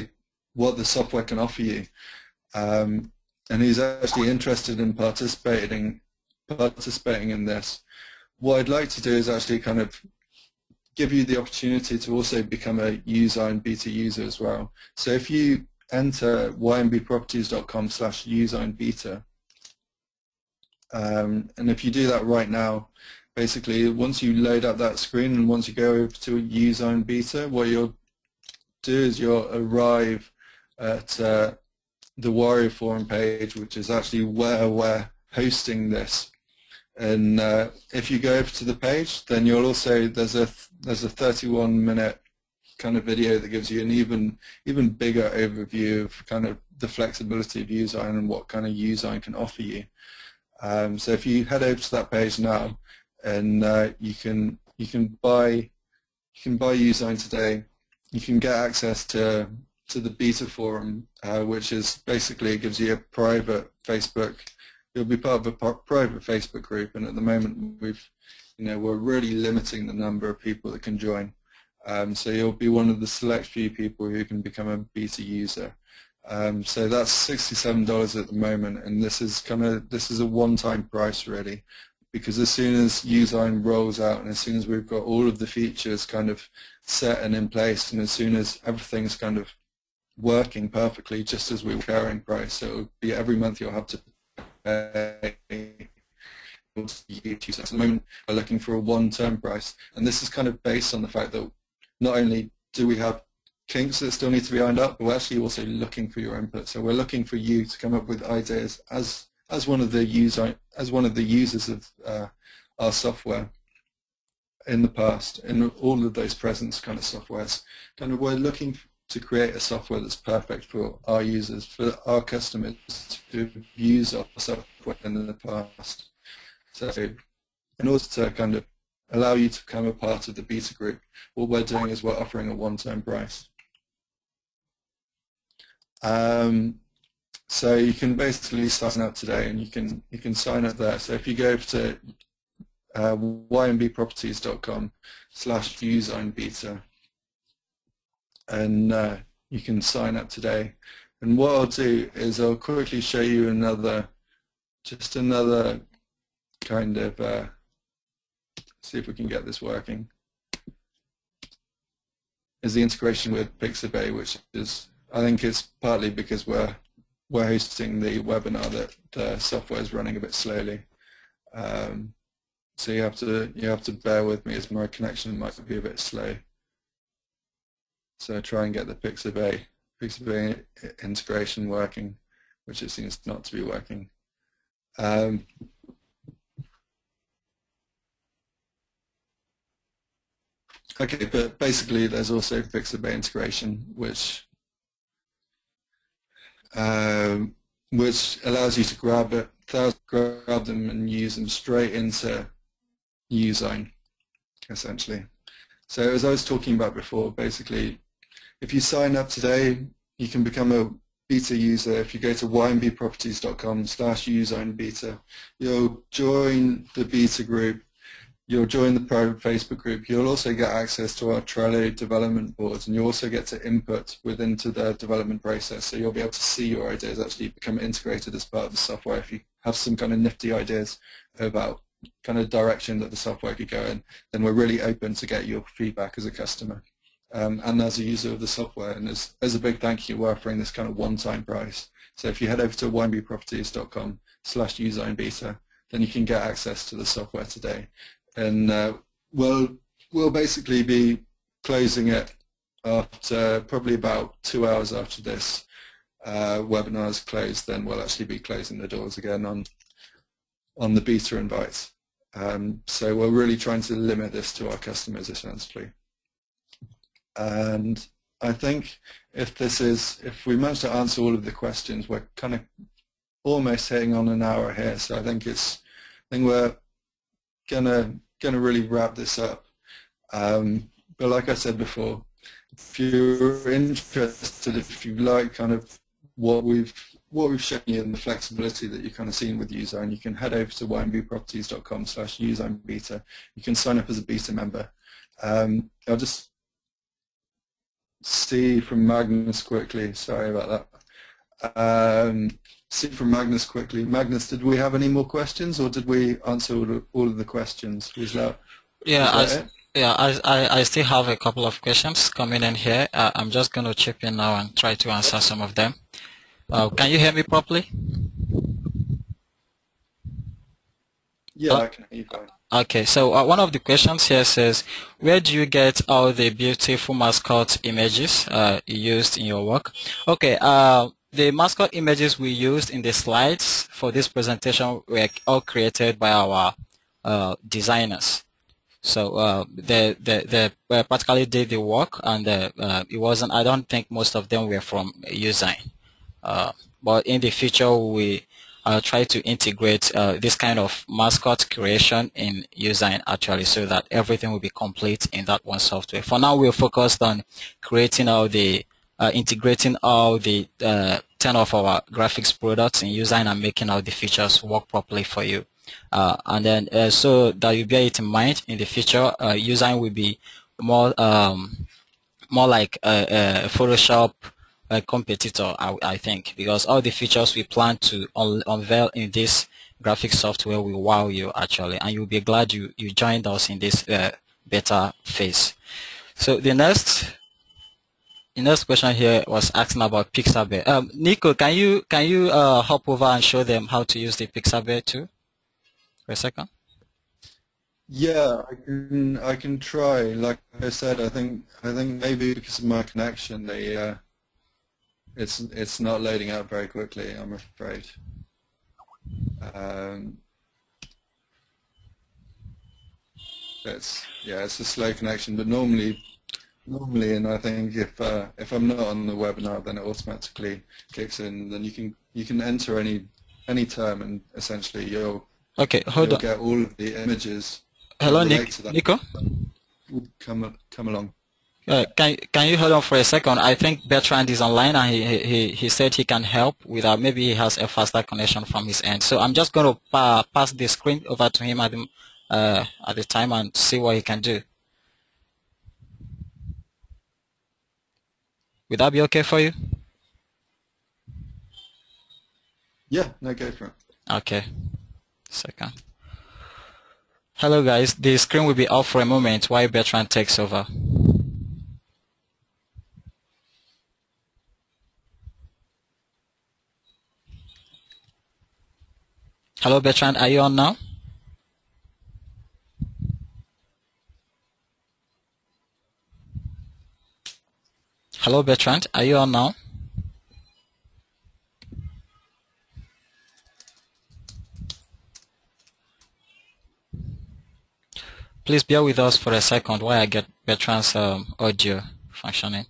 what the software can offer you, and who's actually interested in participating in this. What I'd like to do is actually kind of give you the opportunity to also become a Youzign beta user as well. So if you enter ynbproperties.com/Youzign beta, and if you do that right now, basically once you load up that screen and once you go over to Youzign beta, what you'll do is you'll arrive at the Warrior Forum page, which is actually where we're hosting this. And if you go over to the page, then you'll also there's a 31-minute kind of video that gives you an even bigger overview of kind of the flexibility of Youzign and what kind of Youzign can offer you. So if you head over to that page now, and you can buy Youzign today, you can get access to the beta forum, which is basically, it gives you a private Facebook. You'll be part of a private Facebook group, and at the moment we're really limiting the number of people that can join. So you'll be one of the select few people who can become a beta user. So that's $67 at the moment, and this is a one-time price really, because as soon as Youzign rolls out and as soon as we've got all of the features kind of set and in place, and as soon as everything's kind of working perfectly, just as we were sharing price, so it'll be every month you'll have to pay. At the moment we're looking for a one-term price, and this is kind of based on the fact that not only do we have kinks that still need to be ironed up, but we're actually also looking for your input. So we're looking for you to come up with ideas as one of the users of our software in the past, in all of those present kind of softwares. Kind of we're looking to create a software that's perfect for our users, for our customers who've used our software in the past. So in order to kind of allow you to become a part of the beta group, what we're doing is we're offering a one-time price. So you can basically sign up today, and you can sign up there. So if you go to ynbproperties.com/Youzign and you can sign up today. And what I'll do is I'll quickly show you another kind of see if we can get this working, is the integration with Pixabay, which is, I think it's partly because we're hosting the webinar that the software is running a bit slowly. So you have to bear with me as my connection might be a bit slow. So try and get the Pixabay integration working, which it seems not to be working. Okay, but basically there's also Pixabay integration, which allows you to grab them and use them straight into Youzign, essentially. So as I was talking about before, basically, if you sign up today, you can become a beta user. If you go to ynbproperties.com/Youzign beta, you'll join the beta group. You'll join the private Facebook group. You'll also get access to our Trello development boards, and you also get to input into the development process. So you'll be able to see your ideas actually become integrated as part of the software. If you have some kind of nifty ideas about kind of direction that the software could go in, then we're really open to get your feedback as a customer and as a user of the software. And as a big thank you, we're offering this kind of one-time price. So if you head over to ynbproperties.com/Youzign beta, then you can get access to the software today. And we'll basically be closing it after probably about 2 hours after this webinar is closed. Then we'll actually be closing the doors again on the beta invites. So we're really trying to limit this to our customers essentially. And I think if we manage to answer all of the questions, we're kind of almost hitting on an hour here. So I think we're gonna really wrap this up. But like I said before, if you're interested, if you like kind of what we've shown you and the flexibility that you've kind of seen with Youzign, you can head over to ynbproperties.com/Youzign beta. You can sign up as a beta member. I'll just see from Magnus quickly. Sorry about that. See from Magnus quickly. Magnus, did we have any more questions, or did we answer all of the questions? Was that it? I still have a couple of questions coming in here. I'm just going to chip in now and try to answer some of them. Can you hear me properly? Yeah, I can hear you fine. Okay, so one of the questions here says, where do you get all the beautiful mascot images used in your work? Okay, the mascot images we used in the slides for this presentation were all created by our designers. So they practically did the work, and it wasn't. I don't think most of them were from Youzign. But in the future, we try to integrate this kind of mascot creation in Youzign actually, so that everything will be complete in that one software. For now, we're focused on creating all the integrating all the 10 of our graphics products in Youzign and making all the features work properly for you. And then so that you bear it in mind in the future, Youzign will be more more like a Photoshop competitor, I think, because all the features we plan to unveil in this graphic software will wow you actually, and you'll be glad you joined us in this beta phase. So the next question here was asking about Pixabay. Nico, can you hop over and show them how to use the Pixabay too for a second? Yeah, I can try. Like I said, I think maybe because of my connection, it's not loading up very quickly, I'm afraid. Um, it's a slow connection, but normally, and I think if I'm not on the webinar, then it automatically kicks in. Then you can enter any term, and essentially Okay, hold you'll on. get all of the images that Hello, relate to that Nico. would come along. Can you hold on for a second? I think Bertrand is online, and he said he can help without, maybe he has a faster connection from his end. So I'm just going to pass the screen over to him at the time and see what he can do. Would that be okay for you? Yeah, no, go for it. Okay, second. Hello guys, the screen will be off for a moment while Bertrand takes over. Hello Bertrand, are you on now? Hello Bertrand, are you on now? Please bear with us for a second while I get Bertrand's audio functioning.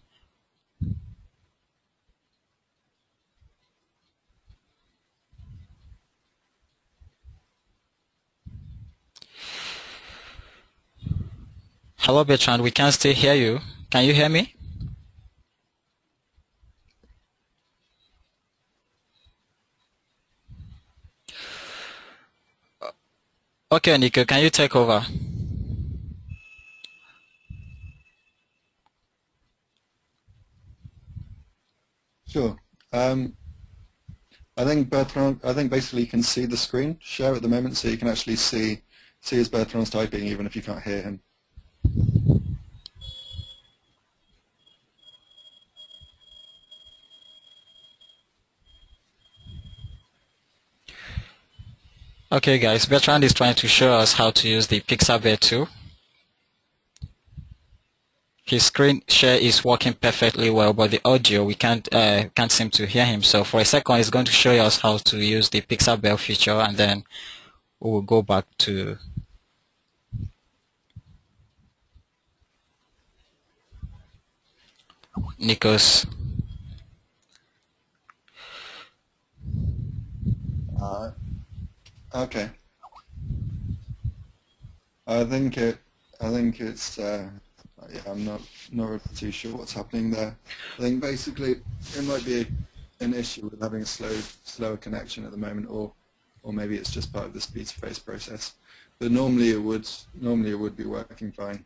Hello Bertrand, we can still hear you. Can you hear me? Okay, Nico, can you take over? Sure. I think Bertrand, I think basically you can see the screen share at the moment, so you can actually see as Bertrand's typing, even if you can't hear him. Okay guys, Bertrand is trying to show us how to use the Pixabay tool. His screen share is working perfectly well, but the audio, we can't seem to hear him. So for a second, he's going to show us how to use the Pixabay feature, and then we will go back to Nico's. Okay. I think it's yeah, I'm not really too sure what's happening there. I think basically it might be an issue with having a slower connection at the moment, or maybe it's just part of this beta phase process. But normally it would be working fine.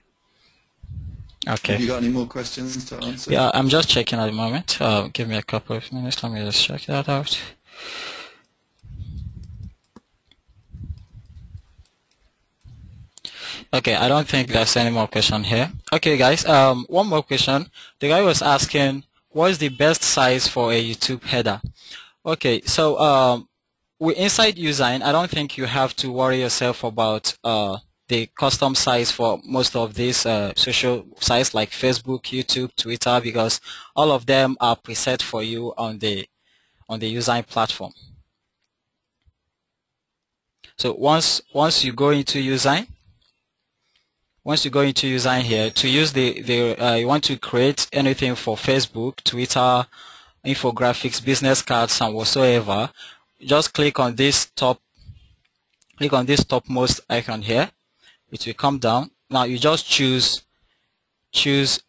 Okay. Have you got any more questions to answer? Yeah, I'm just checking at the moment. Give me a couple of minutes. Let me just check that out. Okay, I don't think there's any more question here. Okay, guys, one more question. The guy was asking, what is the best size for a YouTube header? Okay, so we inside Youzign, I don't think you have to worry yourself about the custom size for most of these social sites like Facebook, YouTube, Twitter, because all of them are preset for you on the Youzign platform. So once you go into Youzign, Once you go into Youzign here, to use you want to create anything for Facebook, Twitter, infographics, business cards, and whatsoever, just click on this topmost icon here. It will come down. Now you just choose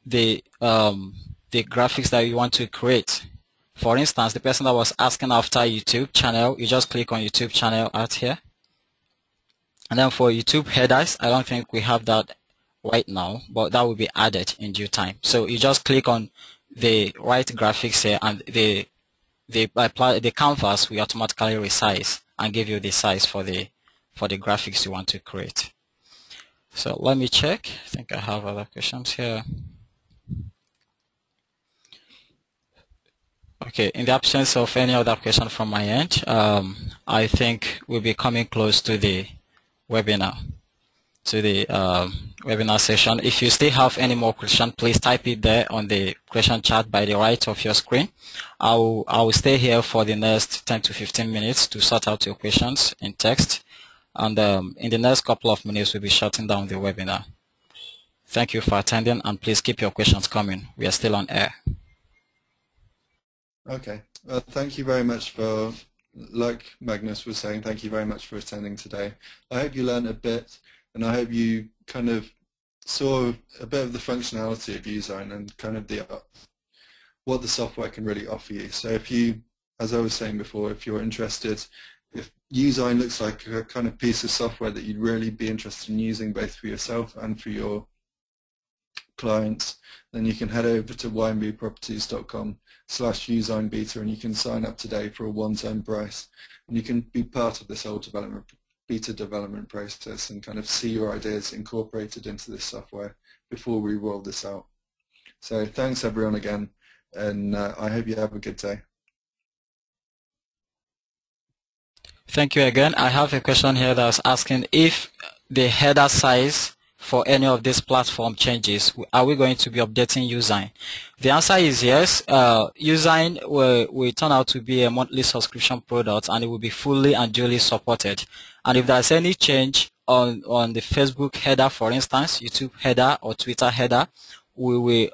the graphics that you want to create. For instance, the person that was asking after YouTube channel, you just click on YouTube channel out here. And then for YouTube headers, I don't think we have that right now, but that will be added in due time. So you just click on the right graphics here, and the canvas will automatically resize and give you the size for the graphics you want to create. So let me check. I think I have other questions here. Okay, in the absence of any other question from my end, I think we'll be coming close to the webinar, webinar session. If you still have any more questions, please type it there on the question chat by the right of your screen. I will stay here for the next 10 to 15 minutes to sort out your questions in text, and in the next couple of minutes we'll be shutting down the webinar. Thank you for attending, and please keep your questions coming. We are still on air. Okay. Thank you very much for, like Magnus was saying, thank you very much for attending today. I hope you learned a bit, and I hope you kind of saw a bit of the functionality of Youzign and kind of what the software can really offer you. So if you, as I was saying before, if you're interested, if Youzign looks like a kind of piece of software that you'd really be interested in using both for yourself and for your clients, then you can head over to ynbproperties.com/Youzign beta, and you can sign up today for a one-time price, and you can be part of this whole beta development process and kind of see your ideas incorporated into this software before we roll this out. So thanks everyone again, and I hope you have a good day. Thank you again. I have a question here that was asking if the header size for any of these platform changes, are we going to be updating Youzign? The answer is yes. Youzign will turn out to be a monthly subscription product, and it will be fully and duly supported. And if there's any change on the Facebook header, for instance, YouTube header or Twitter header, we will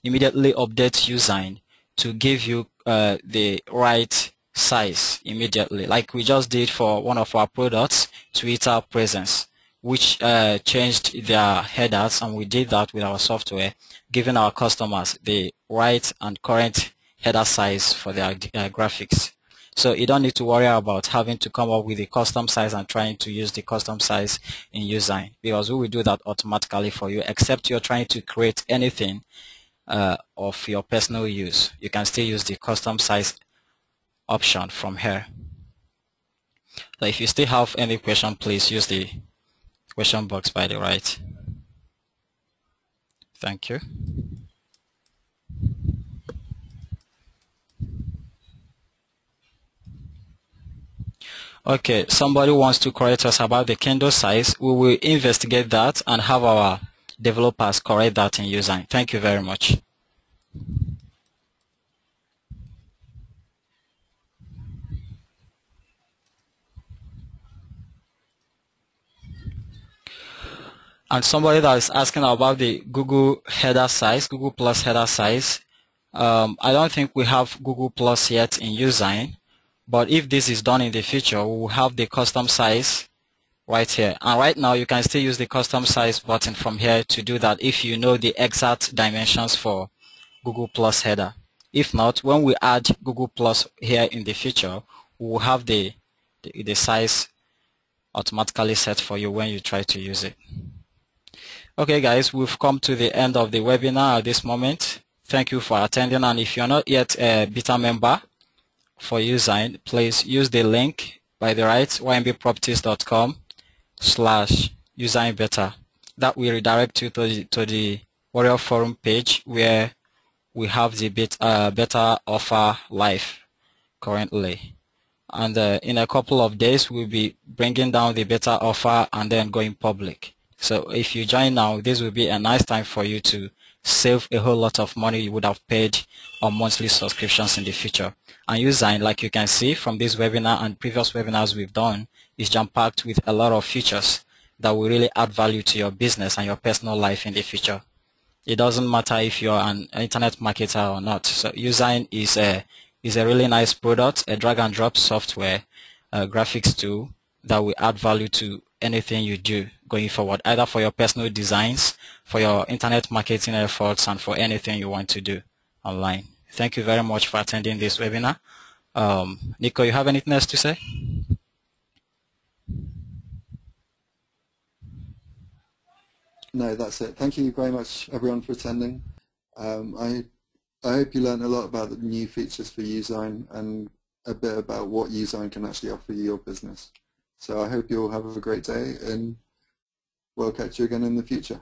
immediately update Youzign to give you the right size immediately, like we just did for one of our products, Twitter Presence, which changed their headers, and we did that with our software, giving our customers the right and current header size for their graphics. So you don't need to worry about having to come up with a custom size and trying to use the custom size in Youzign, because we will do that automatically for you, except you're trying to create anything of your personal use. You can still use the custom size option from here. So if you still have any question, please use the question box by the right. Thank you. Okay, somebody wants to correct us about the Kindle size. We will investigate that and have our developers correct that in Youzign. Thank you very much. And somebody that is asking about the Google header size, Google Plus header size. I don't think we have Google Plus yet in Youzign, but if this is done in the future, we will have the custom size right here. And right now, you can still use the custom size button from here to do that if you know the exact dimensions for Google Plus header. If not, when we add Google Plus here in the future, we will have the size automatically set for you when you try to use it. Okay guys, we've come to the end of the webinar at this moment. Thank you for attending, and if you're not yet a beta member for Youzign, please use the link by the right, ynbproperties.com/Youzign beta. That will redirect you to the Warrior Forum page where we have the beta offer live currently. And in a couple of days, we'll be bringing down the beta offer and then going public. So if you join now, this will be a nice time for you to save a whole lot of money you would have paid on monthly subscriptions in the future. And Youzign, like you can see from this webinar and previous webinars we've done, is jam-packed with a lot of features that will really add value to your business and your personal life in the future. It doesn't matter if you're an internet marketer or not. So Youzign is a really nice product, a drag and drop software graphics tool that will add value to anything you do going forward, either for your personal designs, for your internet marketing efforts, and for anything you want to do online. Thank you very much for attending this webinar. Nico, you have anything else to say? No, that's it. Thank you very much, everyone, for attending. I hope you learned a lot about the new features for Youzign and a bit about what Youzign can actually offer your business. So I hope you'll have a great day, and we'll catch you again in the future.